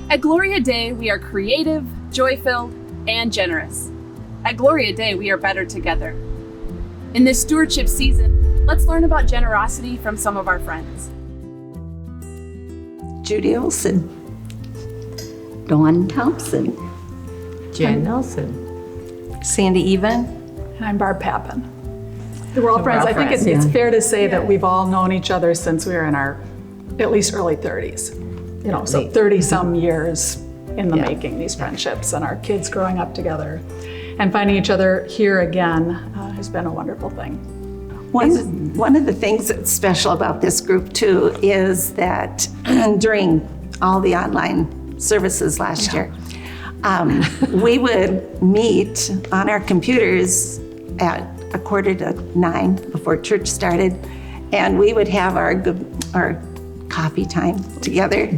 At Gloria Day, we are creative, joy-filled, and generous. At Gloria Day, we are better together. In this stewardship season, let's learn about generosity from some of our friends. Judy Olson, Dawn Thompson, Jen Nelson, Sandy Even, and I'm Barb Pappin. We're all friends. I think it's fair to say that we've all known each other since we were in our at least early 30s. You know, so 30-some years in the making, these friendships, and our kids growing up together. And finding each other here again has been a wonderful thing. One of the things that's special about this group too is that during all the online services last year, we would meet on our computers at 8:45 before church started, and we would have our coffee time together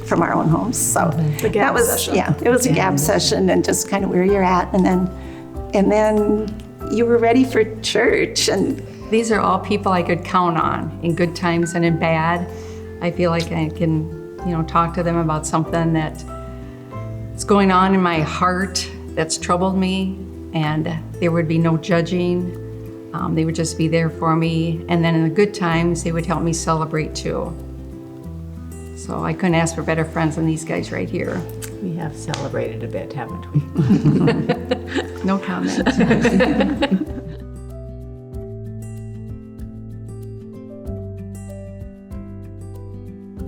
from our own homes. So that was session. it was a gab session, and just kind of where you're at, and then you were ready for church. And these are all people I could count on in good times and in bad. I feel like I can, talk to them about something that is going on in my heart that's troubled me, and there would be no judging. They would just be there for me. And then in the good times, they would help me celebrate too. So I couldn't ask for better friends than these guys right here. We have celebrated a bit, haven't we? No comment.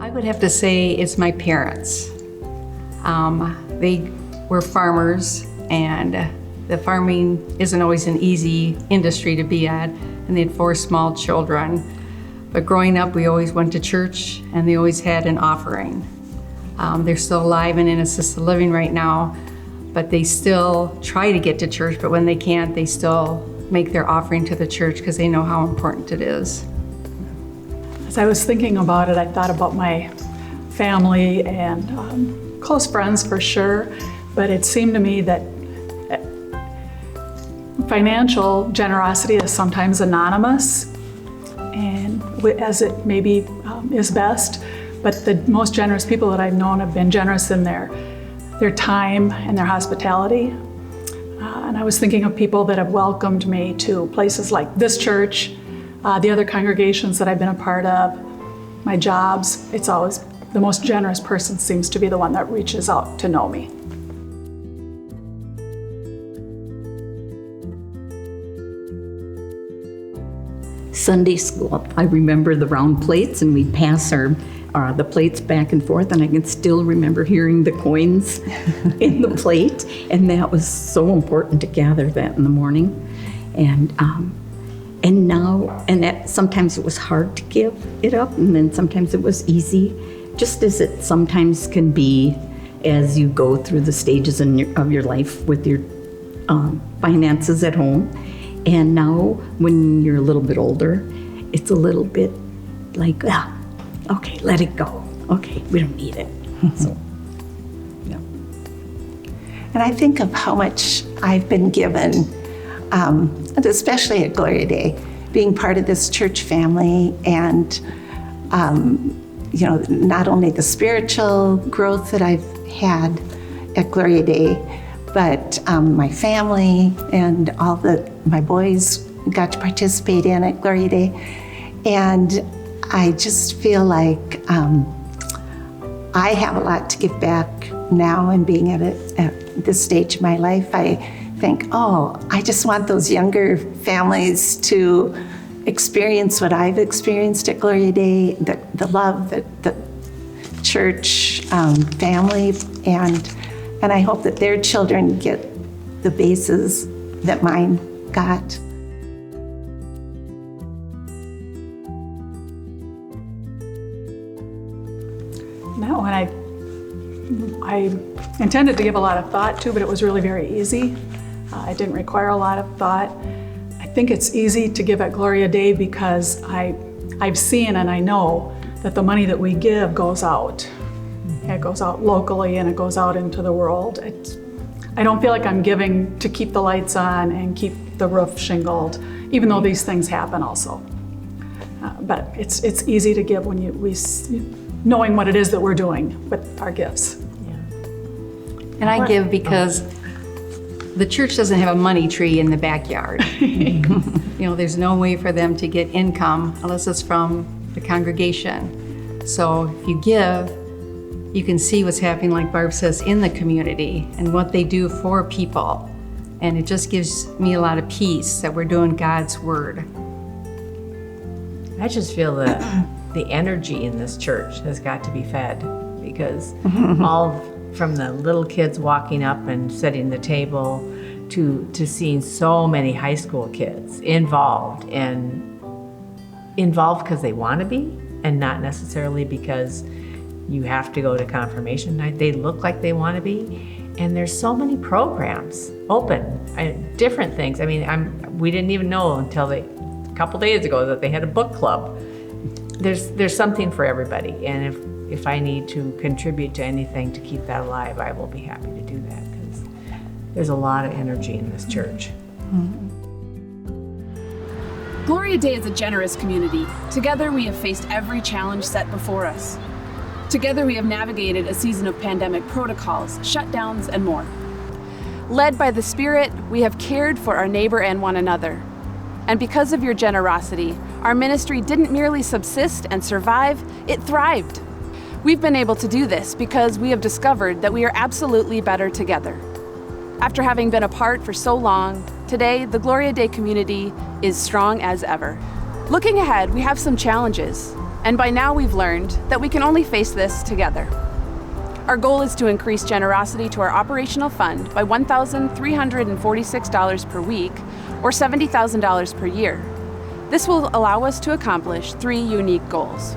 I would have to say it's my parents. They were farmers, and the farming isn't always an easy industry to be at, and they had 4 small children. But growing up, we always went to church, and they always had an offering. They're still alive and in assisted living right now, but they still try to get to church, but when they can't, they still make their offering to the church because they know how important it is. As I was thinking about it, I thought about my family and close friends for sure, but it seemed to me that financial generosity is sometimes anonymous, and as it maybe is best, but the most generous people that I've known have been generous in their time and their hospitality. And I was thinking of people that have welcomed me to places like this church, the other congregations that I've been a part of, my jobs. It's always the most generous person seems to be the one that reaches out to know me. Sunday school, I remember the round plates, and we'd pass the plates back and forth, and I can still remember hearing the coins in the plate, and that was so important to gather that in the morning. And that sometimes it was hard to give it up, and then sometimes it was easy, just as it sometimes can be as you go through the stages of your life with your finances at home. And now, when you're a little bit older, it's a little bit like, okay, let it go. Okay, we don't need it. So, yeah. And I think of how much I've been given, and especially at Gloria Day, being part of this church family, and not only the spiritual growth that I've had at Gloria Day, but my family and all that my boys got to participate in at Gloria Day. And I just feel like I have a lot to give back now, and being at this stage of my life, I think, I just want those younger families to experience what I've experienced at Gloria Day, the love, the church family, and I hope that their children get the bases that mine got. Now, when I intended to give a lot of thought to, but it was really very easy. It didn't require a lot of thought. I think it's easy to give at Gloria Day because I've seen and I know that the money that we give goes out. It goes out locally and it goes out into the world. I don't feel like I'm giving to keep the lights on and keep the roof shingled, even though these things happen also. But it's easy to give when knowing what it is that we're doing with our gifts. And I give because the church doesn't have a money tree in the backyard. There's no way for them to get income unless it's from the congregation. So if you give, you can see what's happening, like Barb says, in the community and what they do for people. And it just gives me a lot of peace that we're doing God's word. I just feel that the energy in this church has got to be fed, because from the little kids walking up and setting the table to seeing so many high school kids involved because they want to be, and not necessarily because you have to go to confirmation night. They look like they want to be. And there's so many programs open, different things. I mean, we didn't even know until a couple days ago that they had a book club. There's something for everybody. And if I need to contribute to anything to keep that alive, I will be happy to do that, because there's a lot of energy in this church. Gloria Day is a generous community. Together we have faced every challenge set before us. Together we have navigated a season of pandemic protocols, shutdowns, and more. Led by the Spirit, we have cared for our neighbor and one another. And because of your generosity, our ministry didn't merely subsist and survive, it thrived. We've been able to do this because we have discovered that we are absolutely better together. After having been apart for so long, today the Gloria Day community is strong as ever. Looking ahead, we have some challenges. And by now we've learned that we can only face this together. Our goal is to increase generosity to our operational fund by $1,346 per week, or $70,000 per year. This will allow us to accomplish 3 unique goals.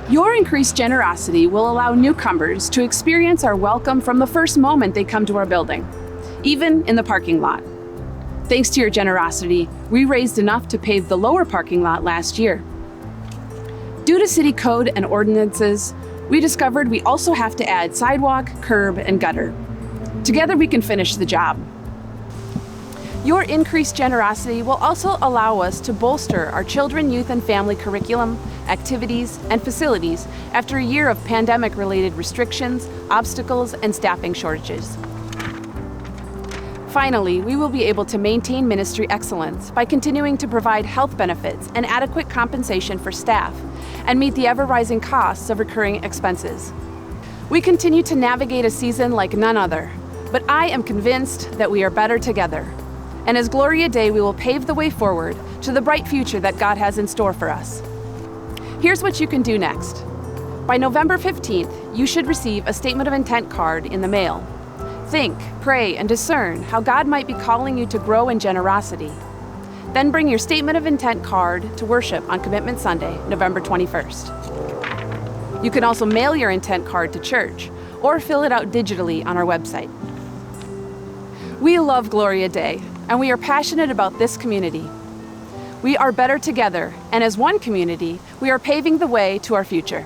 Your increased generosity will allow newcomers to experience our welcome from the first moment they come to our building, even in the parking lot. Thanks to your generosity, we raised enough to pave the lower parking lot last year. Due to city code and ordinances, we discovered we also have to add sidewalk, curb, and gutter. Together we can finish the job. Your increased generosity will also allow us to bolster our children, youth, and family curriculum, activities, and facilities after a year of pandemic-related restrictions, obstacles, and staffing shortages. Finally, we will be able to maintain ministry excellence by continuing to provide health benefits and adequate compensation for staff, and meet the ever-rising costs of recurring expenses. We continue to navigate a season like none other, but I am convinced that we are better together. And as Gloria Day, we will pave the way forward to the bright future that God has in store for us. Here's what you can do next. By November 15th, you should receive a statement of intent card in the mail. Think, pray, and discern how God might be calling you to grow in generosity. Then bring your statement of intent card to worship on Commitment Sunday, November 21st. You can also mail your intent card to church or fill it out digitally on our website. We love Gloria Day, and we are passionate about this community. We are better together, and as one community, we are paving the way to our future.